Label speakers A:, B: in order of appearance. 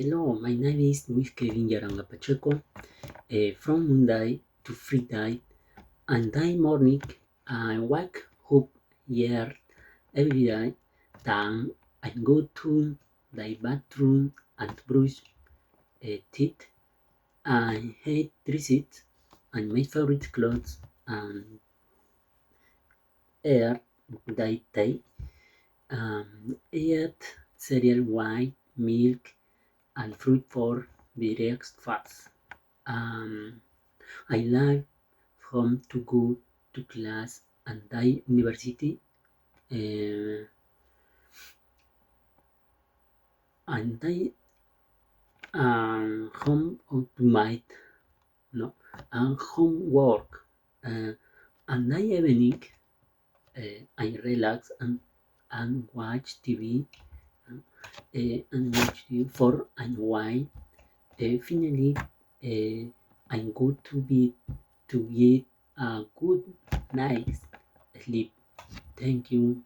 A: Hello, my name is Luis Kevin Yaranga Pacheco. From Monday to Friday and day morning, I wake up here every day. Then I go to the bathroom and brush teeth. I hate dresses and my favorite clothes and air that day. Eat cereal, white milk, and fruit for breakfast. Um, I love home to go to class and I university uh, and I home to my no homework and I evening I relax and watch TV and watch TV for and while finally I'm good to be to get a good night's sleep. Thank you.